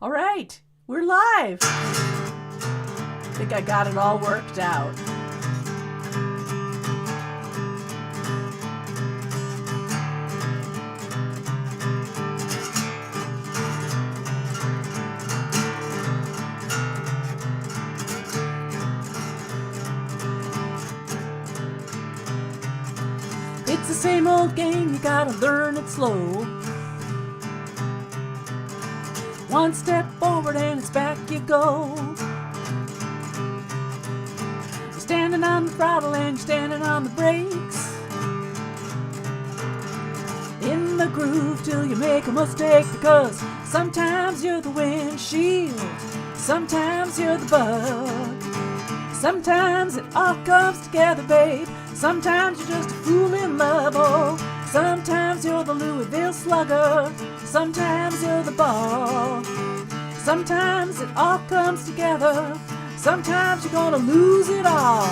All right, we're live. I think I got it all worked out. It's the same old game, you gotta learn it slow. One step forward and it's back you go. You're standing on the throttle and you're standing on the brakes. In the groove till you make a mistake, because sometimes you're the windshield, sometimes you're the bug. Sometimes it all comes together, babe. Sometimes you're just a fool in love, oh. Sometimes you're the Louisville slugger, sometimes you're the ball. Sometimes it all comes together, sometimes you're gonna lose it all.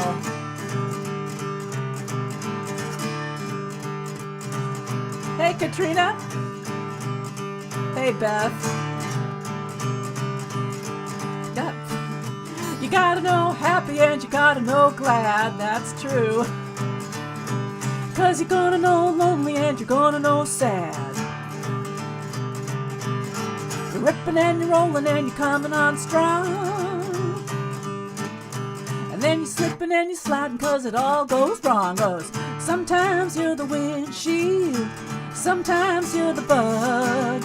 Hey Katrina. Hey Beth. You gotta know happy and you gotta know glad, that's true. 'Cause you're gonna know lonely and you're gonna know sad. You're ripping and you're rolling and you're coming on strong. And then you're slipping and you're sliding 'cause it all goes wrong. 'Cause sometimes you're the windshield, sometimes you're the bug.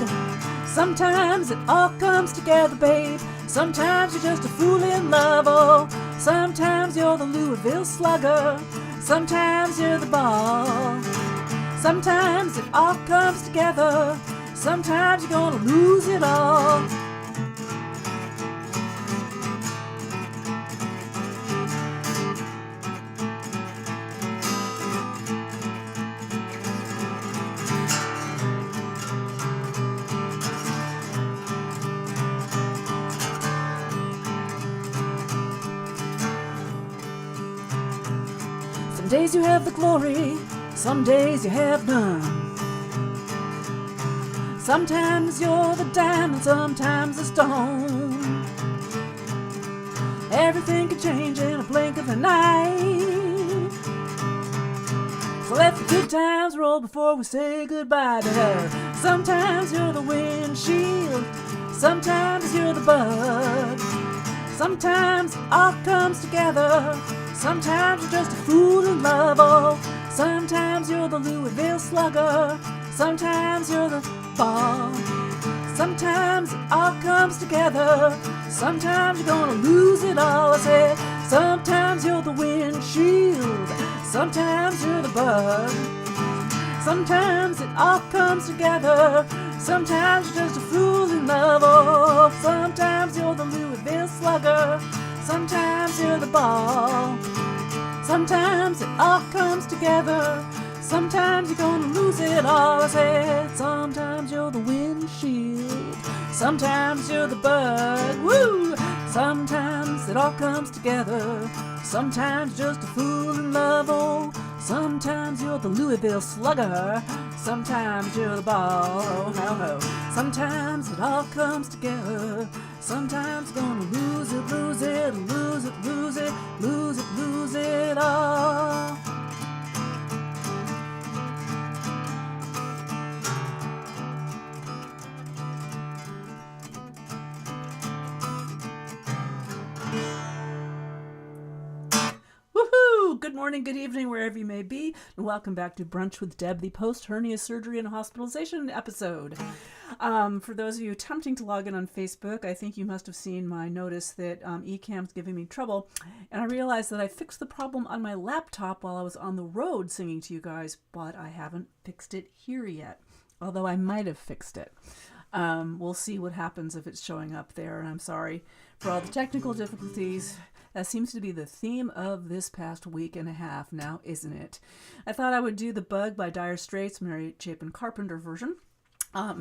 Sometimes it all comes together, babe. Sometimes you're just a fool in love, oh. Sometimes you're the Louisville slugger, sometimes you're the ball. Sometimes it all comes together, sometimes you're gonna lose it all. Some days you have the glory, some days you have none. Sometimes you're the diamond, sometimes the stone. Everything can change in a blink of an eye. So let the good times roll before we say goodbye to her. Sometimes you're the windshield, sometimes you're the bug. Sometimes it all comes together, sometimes you're just a fool in love, oh. Sometimes you're the Louisville slugger, sometimes you're the ball. Sometimes it all comes together, sometimes you're gonna lose it all. I said, sometimes you're the windshield, sometimes you're the bug. Sometimes it all comes together, sometimes you're just a fool in love, oh. Sometimes you're the Louisville slugger, sometimes you're the ball. Sometimes it all comes together, sometimes you're gonna lose it all. I said, sometimes you're the windshield, sometimes you're the bug, woo! Sometimes it all comes together, sometimes just a fool in love, oh. Sometimes you're the Louisville slugger, sometimes you're the ball, oh hell no. Sometimes it all comes together, sometimes you're gonna lose it, lose it, lose it, lose it, lose it, lose it all. Good morning, good evening, wherever you may be, and welcome back to Brunch with Deb, the post-hernia surgery and hospitalization episode. For those of you attempting to log in on Facebook, I think you must have seen my notice that Ecamm's giving me trouble, and I realized that I fixed the problem on my laptop while I was on the road singing to you guys, but I haven't fixed it here yet, although I might have fixed it. We'll see what happens if it's showing up there, and I'm sorry for all the technical difficulties. That seems to be the theme of this past week and a half now, isn't it? I thought I would do the Bug by Dire Straits, Mary Chapin Carpenter version,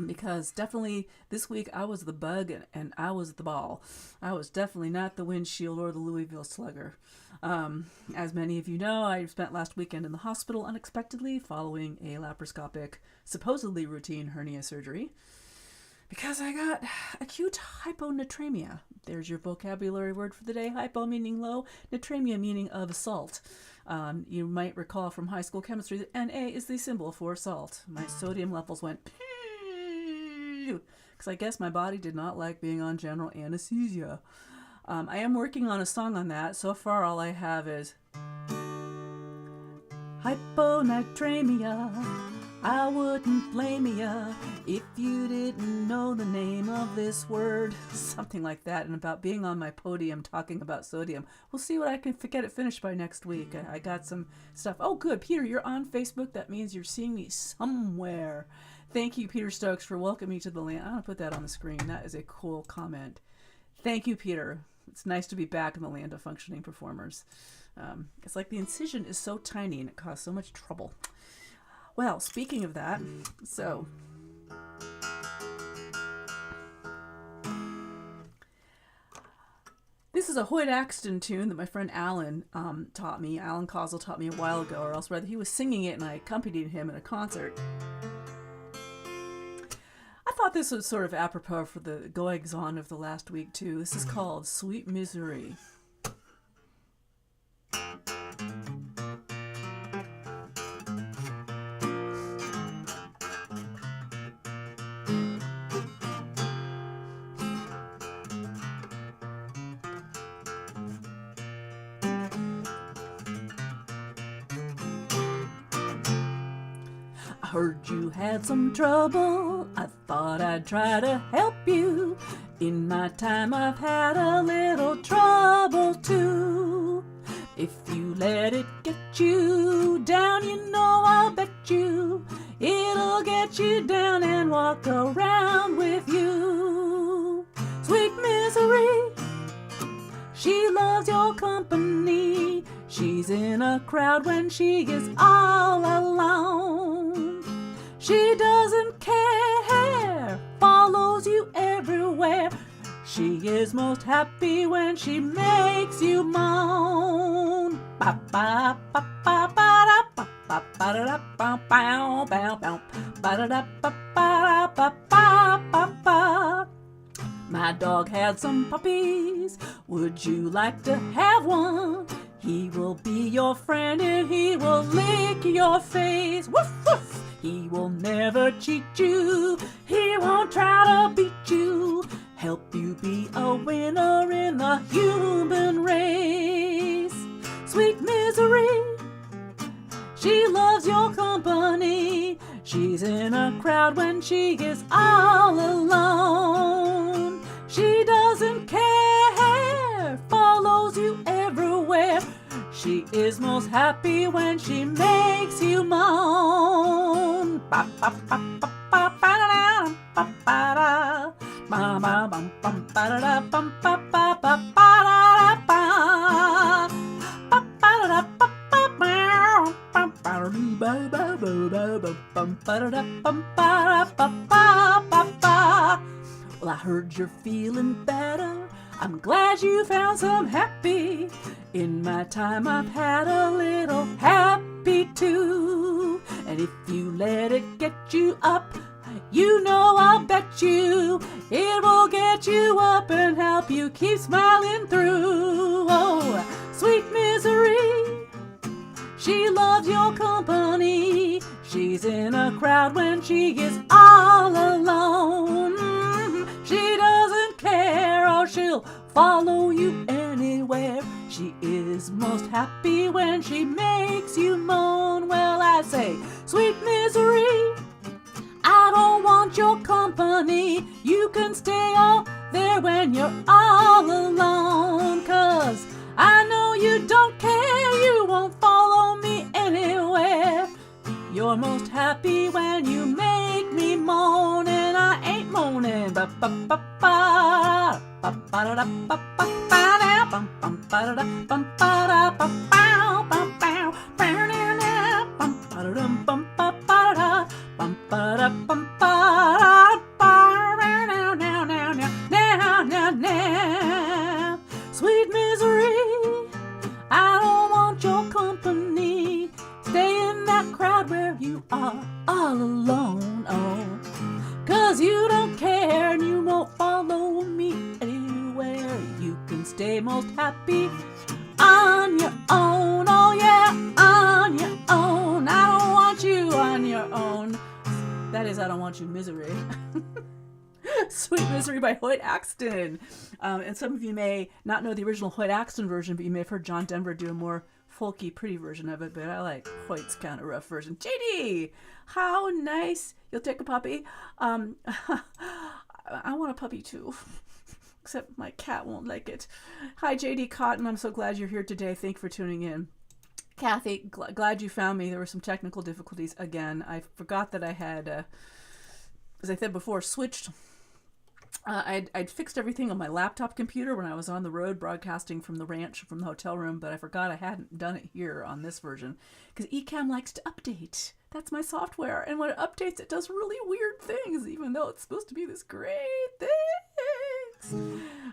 because definitely this week I was the bug and I was the ball. I was definitely not the windshield or the Louisville slugger. As many of you know, I spent last weekend in the hospital unexpectedly following a laparoscopic, supposedly routine hernia surgery. because I got acute hyponatremia. There's your vocabulary word for the day. Hypo meaning low, natremia meaning of salt. You might recall from high school chemistry that Na is the symbol for salt. My sodium levels went because I guess my body did not like being on general anesthesia. I am working on a song on that. So far, all I have is hyponatremia. I wouldn't blame ya if you didn't know the name of this word. Something like that, and about being on my podium talking about sodium. We'll see what I can get it finished by next week. I got some stuff. Oh, good. Peter, you're on Facebook. That means you're seeing me somewhere. Thank you, Peter Stokes, for welcoming me to the land. I'm going to put that on the screen. That is a cool comment. Thank you, Peter. It's nice to be back in the land of functioning performers. It's like the incision is so tiny and it caused so much trouble. Well, speaking of that, so this is a Hoyt Axton tune that my friend Alan taught me. Alan Causel taught me a while ago, or else rather he was singing it and I accompanied him in a concert. I thought this was sort of apropos for the goings-on of the last week too. This is called Sweet Misery. Heard you had some trouble. I thought I'd try to help you. In my time I've had a little trouble too. If you let it get you down, you know I'll bet you it'll get you down and walk around with you. Sweet misery, she loves your company. She's in a crowd when she is all alone. She doesn't care, follows you everywhere. She is most happy when she makes you moan. Ba ba ba ba ba da ba ba da ba ba ba ba ba da ba ba ba ba ba. My dog had some puppies. Would you like to have one? He will be your friend and he will lick your face. Woof woof. He will never cheat you. He won't try to beat you. Help you be a winner in the human race. Sweet misery, she loves your company. She's in a crowd when she is all alone. She doesn't care, follows you everywhere. She is most happy when she makes you moan. Ba ba ba ba ba ba da ba ba da ba ba bum bum ba da bum ba ba ba ba da ba ba ba da ba ba ba bum ba da ba ba ba bum ba da bum ba ba ba ba. Well, I heard you're feeling better. I'm glad you found some happy. In my time I've had a little happy too. And if you let it get you up, you know I'll bet you it will get you up and help you keep smiling through. Oh, sweet misery, she loves your company. She's in a crowd when she is all alone. She doesn't care, or she'll follow you anywhere. She is most happy when she makes you moan. Well, I say, sweet misery, I don't want your company. You can stay all there when you're all alone. 'Cause I know you don't care, you won't follow me anywhere. You're most happy when you make me moan, and I ain't moaning. Ba ba ba ba ba ba da ba ba ba da bum bum ba da bum ba da ba bow bow bow bow na na bum ba da bum ba ba da bum ba da bum ba da ba now now now now now now. Sweet misery, I don't want your company. Stay in that crowd where you are all alone. Oh, 'cause you don't care, day most happy. On your own, oh yeah, on your own. I don't want you on your own. That is, I don't want you misery. Sweet Misery by Hoyt Axton. And some of you may not know the original Hoyt Axton version, but you may have heard John Denver do a more folky, pretty version of it, but I like Hoyt's kind of rough version. JD, how nice. You'll take a puppy? I want a puppy too. Except my cat won't like it. Hi, JD Cotton. I'm so glad you're here today. Thank you for tuning in. Kathy, glad you found me. There were some technical difficulties again. I forgot that I had, as I said before, switched. I'd fixed everything on my laptop computer when I was on the road broadcasting from the ranch, from the hotel room, but I forgot I hadn't done it here on this version because Ecamm likes to update. That's my software, and when it updates, it does really weird things, even though it's supposed to be this great thing.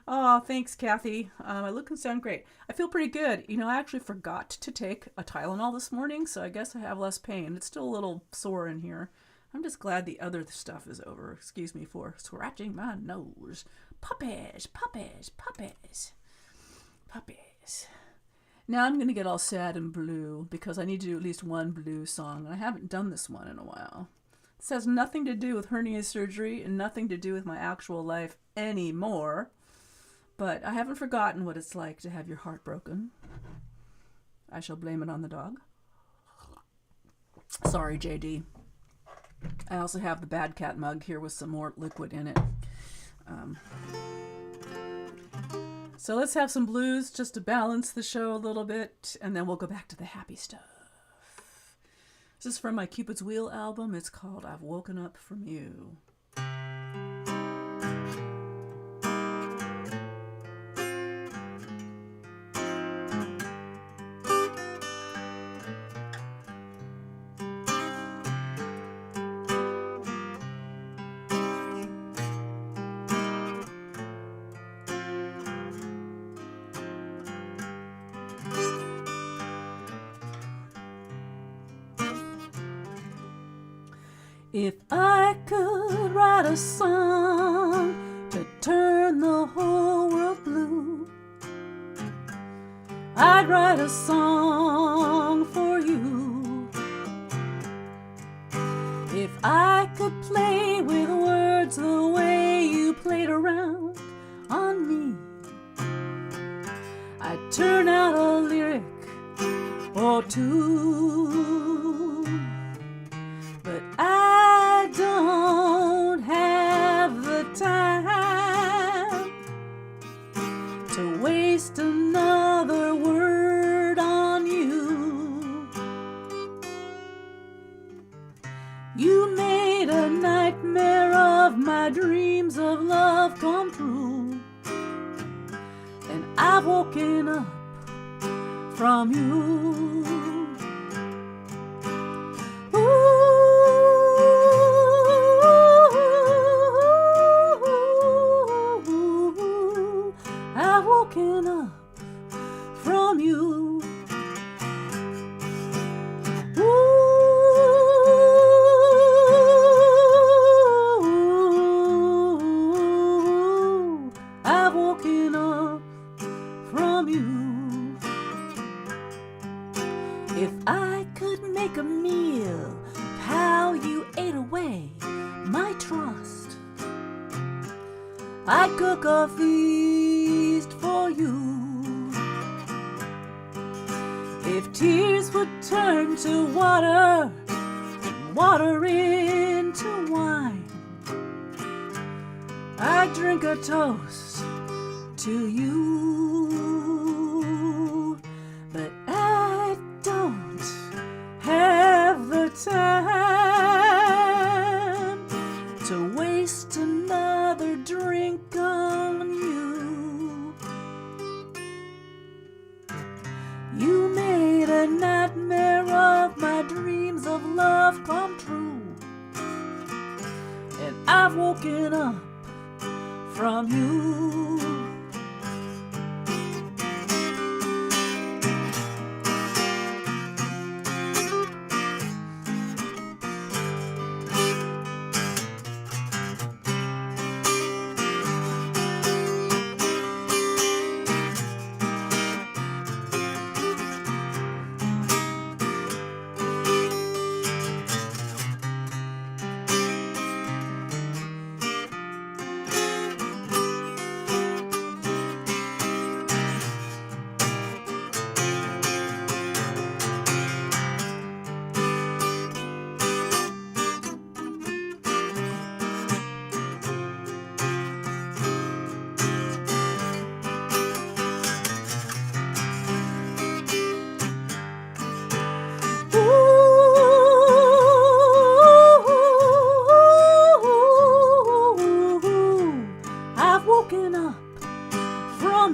Oh, thanks, Kathy. I look and sound great. I feel pretty good. You know, I actually forgot to take a Tylenol this morning, so I guess I have less pain. It's still a little sore in here. I'm just glad the other stuff is over. Excuse me for scratching my nose. Puppies, puppies, puppies, puppies. Now I'm going to get all sad and blue because I need to do at least one blue song. And I haven't done this one in a while. This has nothing to do with hernia surgery and nothing to do with my actual life anymore. But I haven't forgotten what it's like to have your heart broken. I shall blame it on the dog. Sorry, JD. I also have the Bad Cat mug here with some more liquid in it. So let's have some blues just to balance the show a little bit, and then we'll go back to the happy stuff. This is from my Cupid's Wheel album. It's called I've Woken Up From You. If I could write a song to turn the whole world blue, I'd write a song for you. If I could play with words the way you played around on me, I'd turn out a lyric or two. But I don't have the time to waste another word on you. You made a nightmare of my dreams of love come true, and I've woken up from you. Up from you. Ooh, I've woken up from you. If I could make a meal, how you ate away my trust, I'd cook a feast for you. If tears would turn to water, water into wine, I'd drink a toast to you. But I don't have the time to waste another drink on you. You made a nightmare of my dreams of love come true, and I've woken up from you.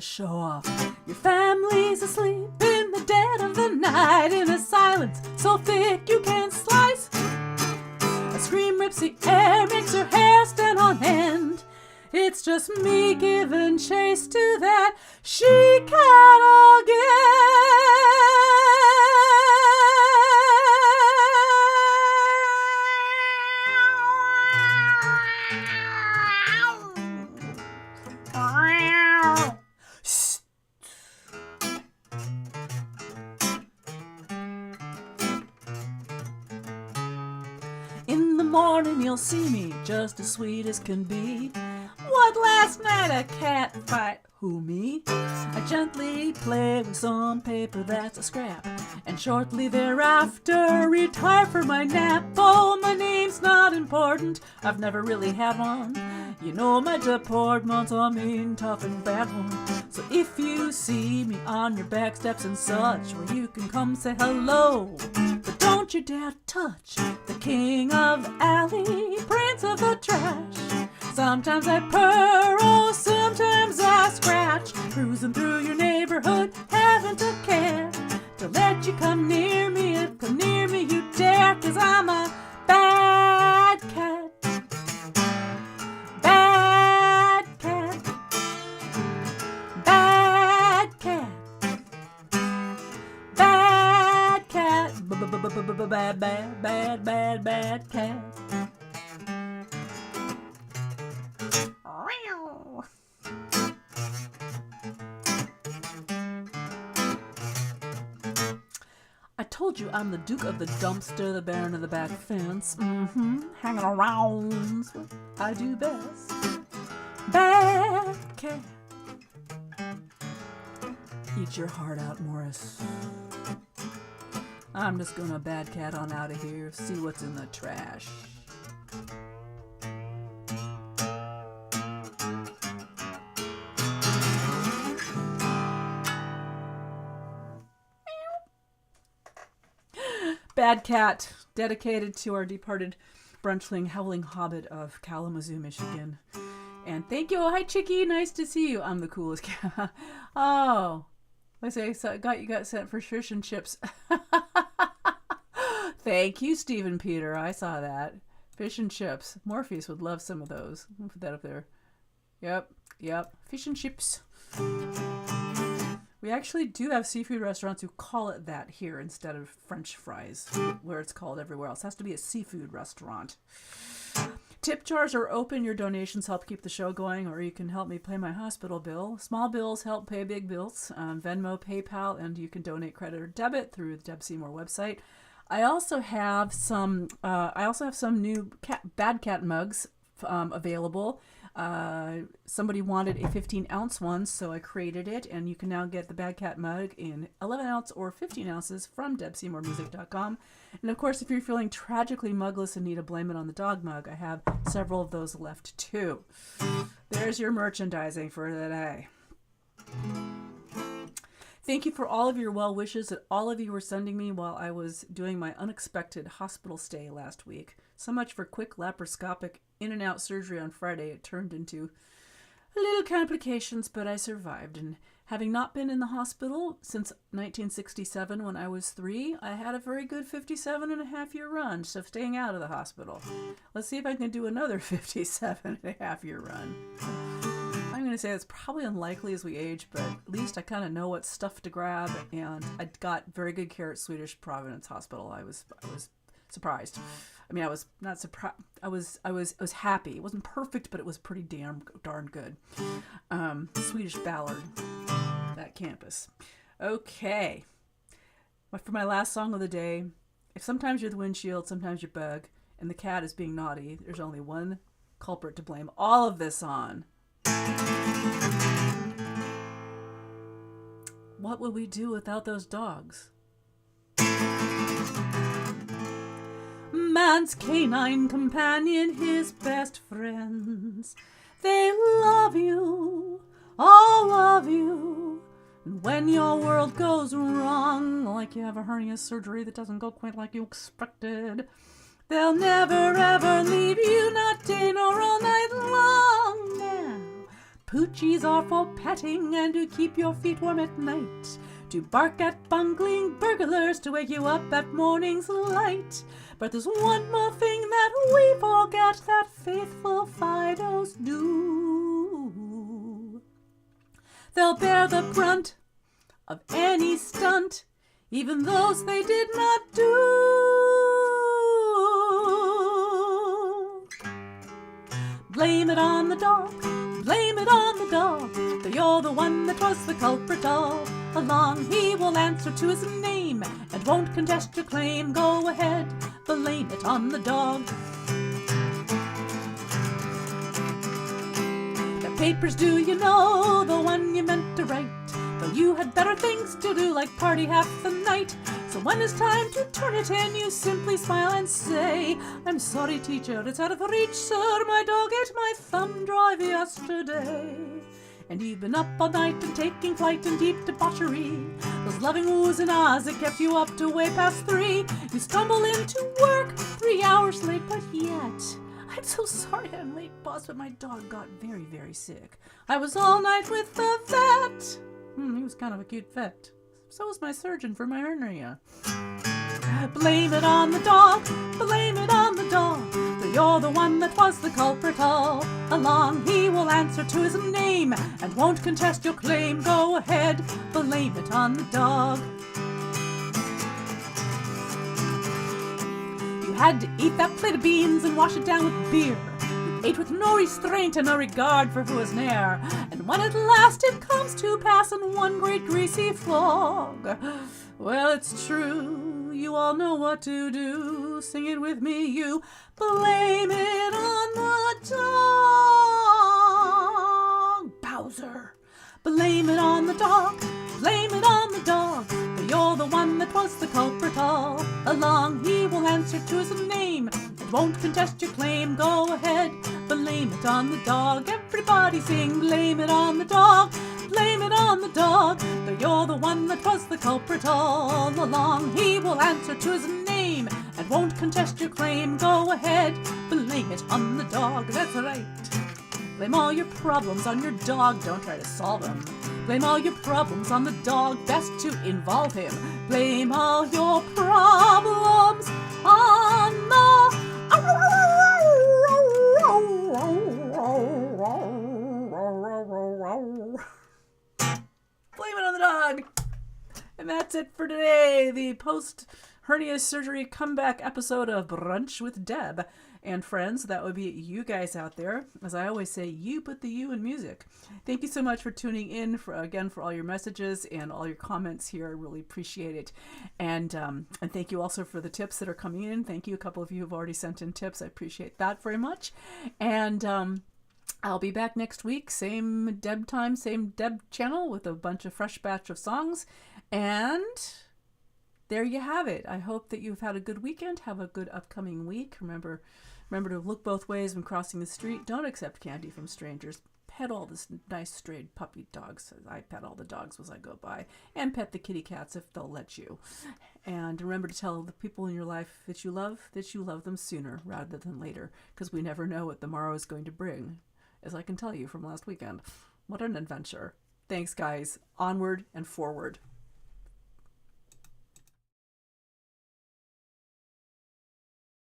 gotta show off. Your family's asleep in the dead of the night, in a silence so thick you can't slice. A scream rips the air, makes her hair stand on end. It's just me giving chase to that she can't again. In the morning you'll see me just as sweet as can be. What, last night a cat fight? Who, me? I gently play with some paper that's a scrap, and shortly thereafter retire for my nap. Oh, my name's not important, I've never really had one. You know my deportment's a mean, tough and bad one. So if you see me on your back steps and such, well, you can come say hello, but don't you dare touch the king of the alley, prince of the trash. Sometimes I purr, oh, sometimes I scratch, cruising through your neighborhood, haven't a care to let you come near me. If come near me you dare, 'cause I'm a bad cat. Bad cat. Bad cat. Bad cat. Bad, bad, bad, bad, bad cat. I told you I'm the Duke of the Dumpster, the Baron of the Back Fence. Hanging around's what I do best. Bad cat. Eat your heart out, Morris. I'm just gonna bad cat on out of here, see what's in the trash. Bad Cat, dedicated to our departed brunchling, howling hobbit of Kalamazoo, Michigan. And thank you. Oh, hi, Chicky. Nice to see you. I'm the coolest cat. Oh, let's say so you got sent for fish and chips. Thank you, Stephen Peter. I saw that. Fish and chips. Morpheus would love some of those. I'll put that up there. Yep. Fish and chips. We actually do have seafood restaurants who call it that here instead of French fries, where it's called everywhere else. It has to be a seafood restaurant. Tip jars are open. Your donations help keep the show going, or you can help me pay my hospital bill. Small bills help pay big bills. Venmo, PayPal, and you can donate credit or debit through the Deb Seymour website. I also have some new Bad Cat mugs available. Somebody wanted a 15-ounce one, so I created it, and you can now get the Bad Cat mug in 11 ounce or 15 ounces from DebSeymourMusic.com. And of course, if you're feeling tragically mugless and need a Blame It on the Dog mug, I have several of those left too. There's your merchandising for today. Thank you for all of your well wishes that all of you were sending me while I was doing my unexpected hospital stay last week. So much for quick laparoscopic in and out surgery on Friday. It turned into a little complications, but I survived. And having not been in the hospital since 1967 when I was 3, I had a very good 57.5-year run, so staying out of the hospital. Let's see if I can do another 57.5-year run. I'm going to say it's probably unlikely as we age, but at least I kind of know what stuff to grab, and I got very good care at Swedish Providence Hospital. I was surprised. I mean, I was not surprised. I was happy. It wasn't perfect, but it was pretty darn good. Swedish Ballard, that campus. Okay. For my last song of the day, if sometimes you're the windshield, sometimes you're bug, and the cat is being naughty, there's only one culprit to blame all of this on. What would we do without those dogs? Man's canine companion, his best friends. They love you, all love you. And when your world goes wrong, like you have a hernia surgery that doesn't go quite like you expected, they'll never ever leave you, not day nor all night long now. Poochies are for petting and to keep your feet warm at night, to bark at bungling burglars to wake you up at morning's light. But there's one more thing that we forget that faithful Fidos do. They'll bear the brunt of any stunt, even those they did not do. Blame it on the dog, blame it on the dog, that you're the one that was the culprit all along. He will answer to his name and won't contest your claim. Go ahead, blame it on the dog. The papers, do you know, the one you meant to write, though you had better things to do like party half the night. So when it's time to turn it in, you simply smile and say, I'm sorry teacher, it's out of reach, sir, my dog ate my thumb drive yesterday. And you've been up all night and taking flight in deep debauchery, those loving woos and ahs that kept you up to way past 3. You stumble into work 3 hours late, but yet, I'm so sorry I'm late, boss, but my dog got very, very sick. I was all night with the vet. He was kind of a cute vet. So was my surgeon for my hernia. Blame it on the dog, blame it on the dog, that you're the one that was the culprit all along. He will answer to his name and won't contest your claim. Go ahead, blame it on the dog. You had to eat that plate of beans and wash it down with beer. You ate with no restraint and no regard for who was near. And when at last it comes to pass in one great greasy fog, well, it's true, you all know what to do. Sing it with me, you blame it on the dog. Bowser, blame it on the dog, blame it on the dog, that you're the one that was the culprit all along. He will answer to his name and won't contest your claim. Go ahead, blame it on the dog. Everybody sing, blame it on the dog, blame it on the dog, that you're the one that was the culprit all along. He will answer to his name and won't contest your claim. Go ahead, blame it on the dog. That's right. Blame all your problems on your dog, don't try to solve them. Blame all your problems on the dog, best to involve him. Blame all your problems on the... Blame it on the dog. And that's it for today. The post-hernia surgery comeback episode of Brunch with Deb and friends. That would be you guys out there. As I always say, you put the you in music. Thank you so much for tuning in, for all your messages and all your comments here. I really appreciate it. And thank you also for the tips that are coming in. Thank you. A couple of you have already sent in tips. I appreciate that very much. And I'll be back next week. Same Deb time, same Deb channel with a bunch of fresh batch of songs. And there you have it. I hope that you've had a good weekend. Have a good upcoming week. Remember to look both ways when crossing the street. Don't accept candy from strangers. Pet all the nice strayed puppy dogs. I pet all the dogs as I go by. And pet the kitty cats if they'll let you. And remember to tell the people in your life that you love them sooner rather than later. Because we never know what the morrow is going to bring. As I can tell you from last weekend. What an adventure. Thanks, guys. Onward and forward.